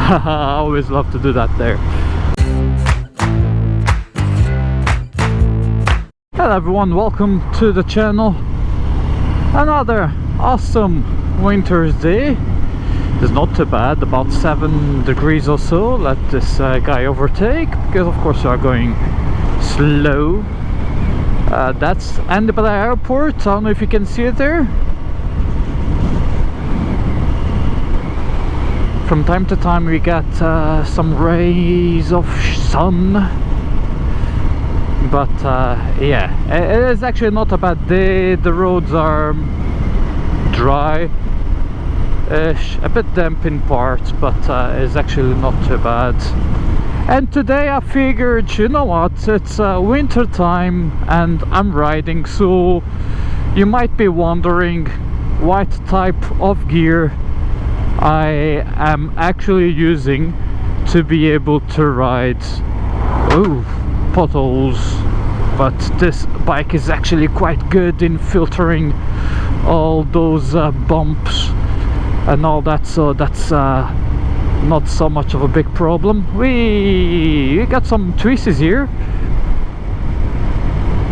I always love to do that there. Hello everyone, welcome to the channel. Another awesome winter's day. It's not too bad, about 7 degrees or so. Let this guy overtake, because of course we are going slow. That's Andebala Airport. I don't know if you can see it there. From time to time we get some rays of sun, but yeah, it is actually not a bad day. The roads are dry-ish, a bit damp in parts, but it's actually not too bad. And today I figured, you know what, it's winter time and I'm riding, so you might be wondering what type of gear I am actually using to be able to ride potholes. But this bike is actually quite good in filtering all those bumps and all that, so that's not so much of a big problem. We got some twists here.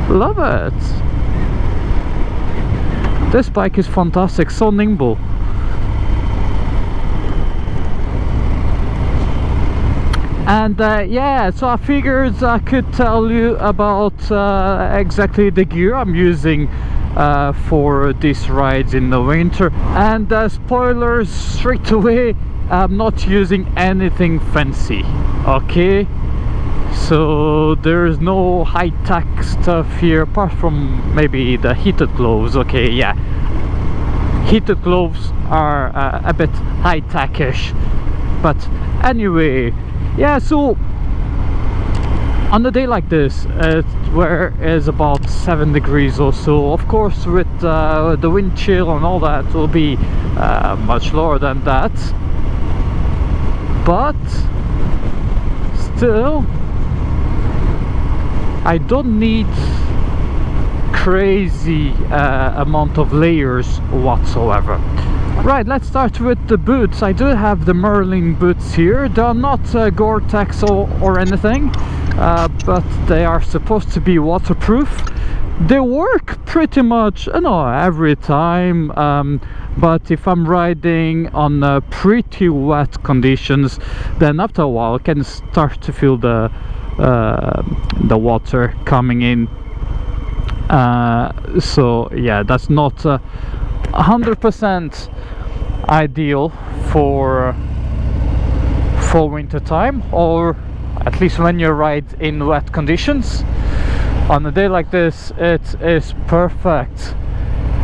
Love it. This bike is fantastic, so nimble. And yeah, so I figured I could tell you about exactly the gear I'm using for these rides in the winter. And spoilers straight away, I'm not using anything fancy, okay? So there's no high-tech stuff here, apart from maybe the heated gloves. Okay, yeah, heated gloves are a bit high-tech-ish, but anyway. Yeah, so on a day like this, where it's about 7 degrees or so, of course with the wind chill and all that, it will be much lower than that, but still I don't need crazy amount of layers whatsoever. Right, let's start with the boots. I do have the Merlin boots here. They are not Gore-Tex or anything, but they are supposed to be waterproof. They work pretty much, you know, every time, but if I'm riding on pretty wet conditions, then after a while I can start to feel the water coming in. So yeah, that's not 100% ideal for winter time, or at least when you ride in wet conditions. On a day like this it is perfect,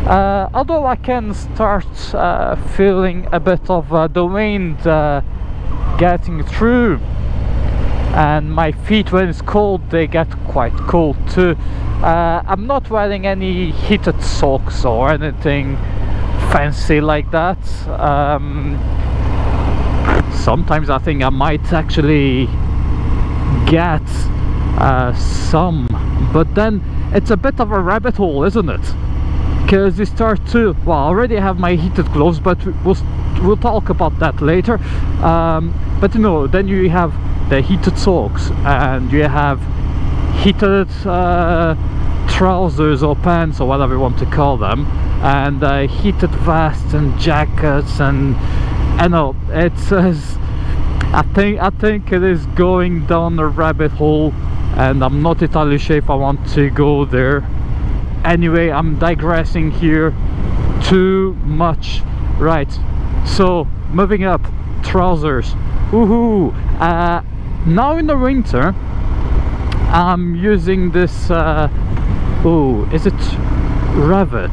although I can start feeling a bit of the wind getting through, and my feet, when it's cold, they get quite cold too. I'm not wearing any heated socks or anything fancy like that. Sometimes I think I might actually get some, but then it's a bit of a rabbit hole, isn't it? Because you start to, well, I already have my heated gloves, but we'll talk about that later. But you know, then you have the heated socks, and you have heated trousers or pants or whatever you want to call them, and heated vests and jackets, and I know it's I think it is going down a rabbit hole, and I'm not entirely sure if I want to go there. Anyway, I'm digressing here too much. Right, so moving up, trousers. Woohoo! Now in the winter I'm using this oh, is it Rabbit?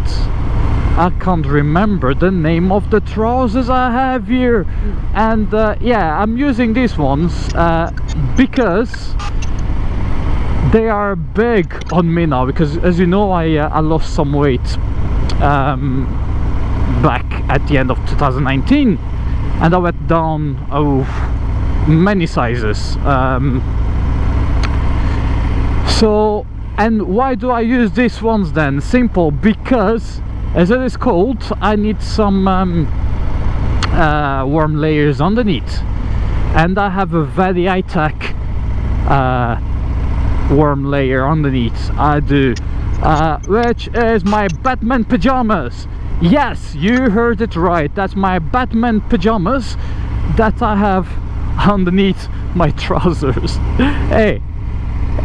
I can't remember the name of the trousers I have here, and yeah, I'm using these ones because they are big on me now, because as you know, I lost some weight back at the end of 2019, and I went down many sizes. So, and why do I use these ones then? Simple, because as it is cold, I need some warm layers underneath. and I have a very high-tech warm layer underneath. I do, which is my Batman pajamas. Yes, you heard it right, that's my Batman pajamas that I have underneath my trousers. Hey,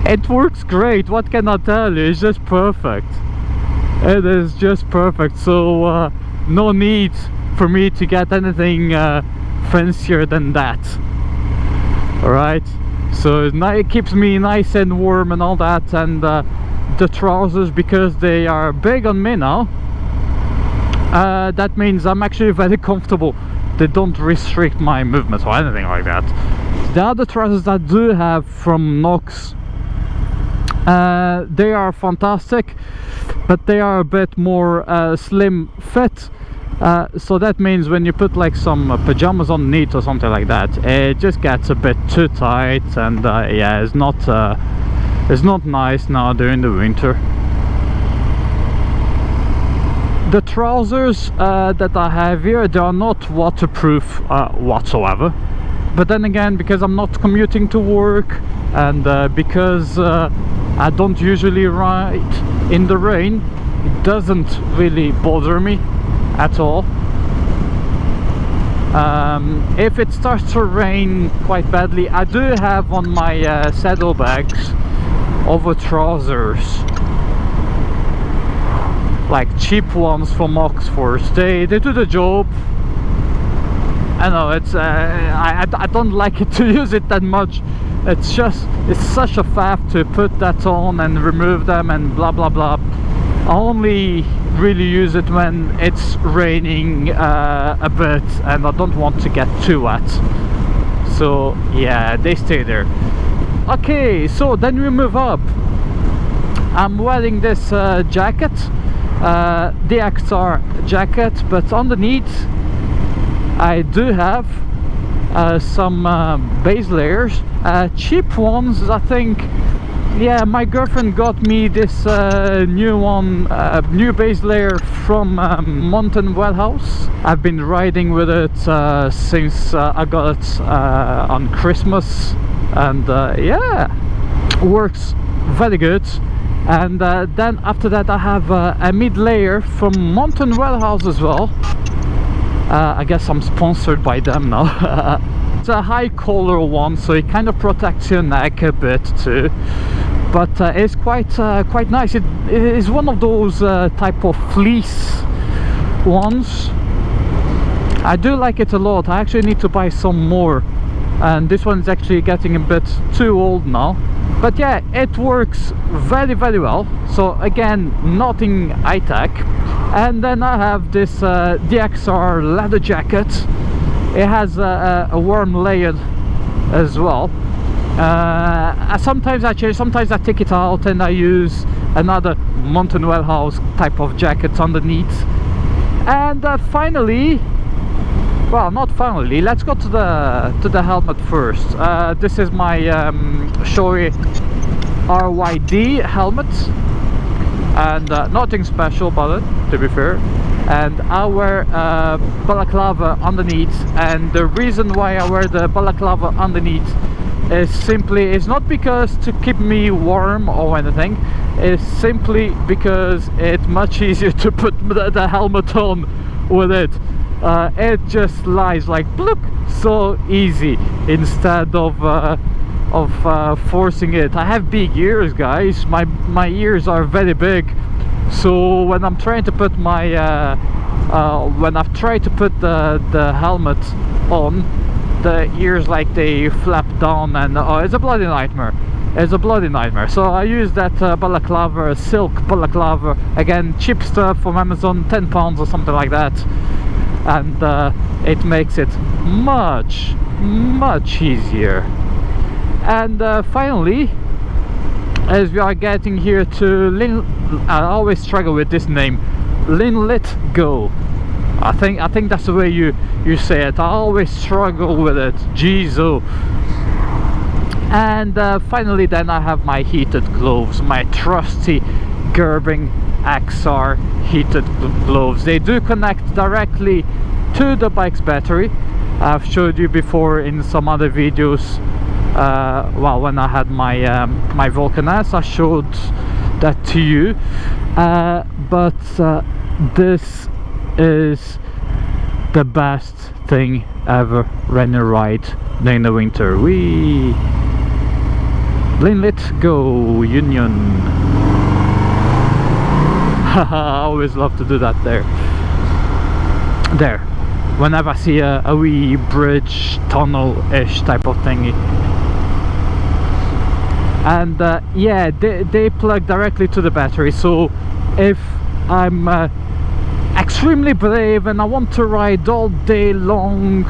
it works great, what can I tell you? It's just perfect. It is just perfect. So no need for me to get anything fancier than that. Alright, so it keeps me nice and warm and all that. And the trousers, because they are big on me now, that means I'm actually very comfortable. They don't restrict my movements or anything like that. The other trousers I do have from Nox, they are fantastic, but they are a bit more slim fit. So that means when you put like some pajamas underneath or something like that, it just gets a bit too tight, and yeah, it's not nice now during the winter. The trousers that I have here, they are not waterproof whatsoever. But then again, because I'm not commuting to work, and because I don't usually ride in the rain, it doesn't really bother me at all. If it starts to rain quite badly, I do have on my saddlebags over trousers, like cheap ones from Oxford. They do the job. I know it's I don't like it to use it that much. It's such a faff to put that on and remove them and blah blah blah. I only really use it when it's raining a bit and I don't want to get too wet. So yeah, they stay there. Okay, so then we move up. I'm wearing this jacket, the XR jacket, but underneath I do have some base layers, cheap ones, I think. Yeah, my girlfriend got me this new base layer from Mountain Warehouse. I've been riding with it since I got it on Christmas, and yeah, works very good. And then after that I have a mid layer from Mountain Warehouse as well. I guess I'm sponsored by them now. It's a high collar one, so it kind of protects your neck a bit too, but it's quite nice. It is one of those type of fleece ones. I do like it a lot. I actually need to buy some more, and this one is actually getting a bit too old now. But yeah, it works very well. So again, nothing high-tech. And then I have this DXR leather jacket. It has a warm layer as well. Sometimes I change, sometimes I take it out and I use another Mountain Warehouse type of jacket underneath. And finally, well, not finally, let's go to the helmet first. This is my Shoei RYD helmet, and nothing special about it, to be fair. And I wear Balaclava underneath, and the reason why I wear the Balaclava underneath is simply, it's not because to keep me warm or anything, it's simply because it's much easier to put the helmet on with it. It just lies like bloop, so easy, instead of forcing it. I have big ears, guys. My ears are very big, so when I'm trying to put my when I've tried to put the helmet on, the ears, like, they flap down, and it's a bloody nightmare. It's a bloody nightmare. So I use that balaclava, silk balaclava, again, cheap stuff from Amazon, £10 or something like that, and it makes it much easier. And finally, as we are getting here to I always struggle with this name, Linlithgow. I think that's the way you say it. I always struggle with it. Jeez, oh. And finally, then I have my heated gloves, my trusty Gerbing XR heated gloves. They do connect directly to the bike's battery. I've showed you before in some other videos. Well, when I had my my Vulcan S, I showed that to you, but this is the best thing ever when you ride in the winter. We Let's go Union. I always love to do that there. Whenever I see a wee bridge, tunnel-ish type of thingy. And yeah, they plug directly to the battery, so if I'm extremely brave and I want to ride all day long,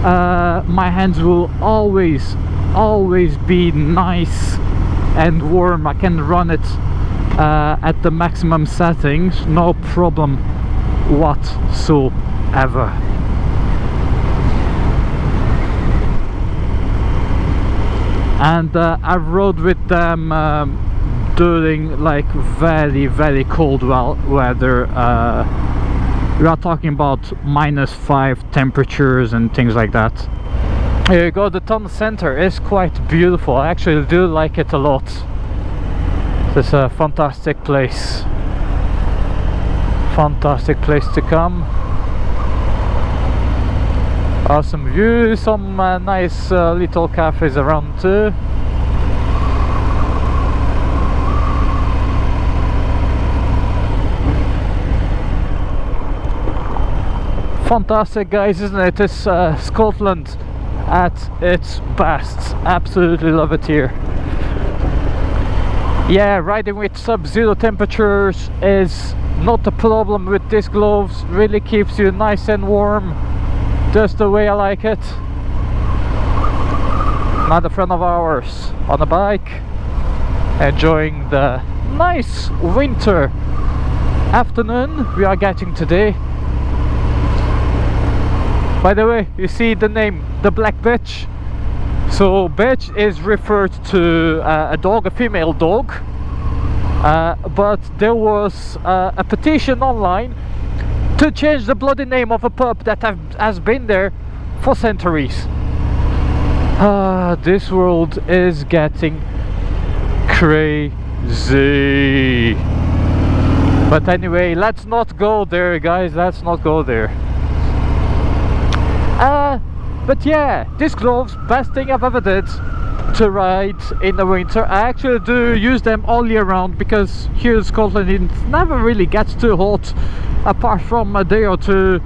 my hands will always be nice and warm. I can run it at the maximum settings, no problem whatsoever. And I rode with them during like very cold weather. We are talking about -5 temperatures and things like that. Here you go, the town center is quite beautiful. I actually do like it a lot. It's a fantastic place. Fantastic place to come. Awesome view, some nice little cafes around too. Fantastic, guys, isn't it? It's Scotland at its best. Absolutely love it here. Yeah, riding with sub-zero temperatures is not a problem with these gloves. Really keeps you nice and warm, just the way I like it. Another friend of ours on a bike, enjoying the nice winter afternoon we are getting today. By the way, you see the name, the black bitch. So bitch is referred to a dog, a female dog, but there was a petition online to change the bloody name of a pup that has been there for centuries. This world is getting crazy. But anyway, let's not go there, guys, let's not go there. But yeah, these gloves, best thing I've ever did to ride in the winter. I actually do use them all year round, because here in Scotland it never really gets too hot, apart from a day or two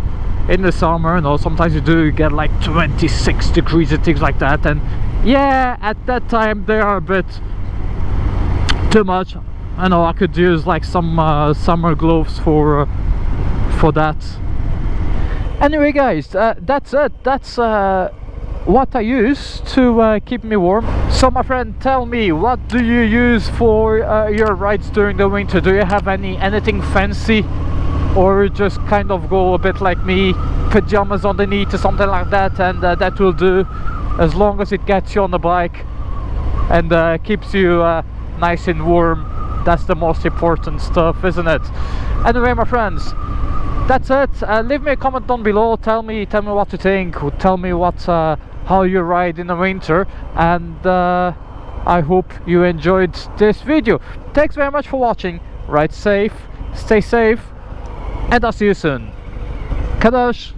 in the summer. You know, sometimes you do get like 26 degrees and things like that, and yeah, at that time they are a bit too much. I know I could use like some summer gloves for that. Anyway, guys, that's it. That's what I use to keep me warm. So my friend, tell me, what do you use for your rides during the winter? Do you have anything fancy, or just kind of go a bit like me, pajamas underneath or something like that, and that will do, as long as it gets you on the bike and keeps you nice and warm? That's the most important stuff, isn't it? Anyway, my friends, that's it. Leave me a comment down below. Tell me what you think. Tell me how you ride in the winter, and I hope you enjoyed this video. Thanks very much for watching. Ride safe, stay safe, and I'll see you soon. Kadosh.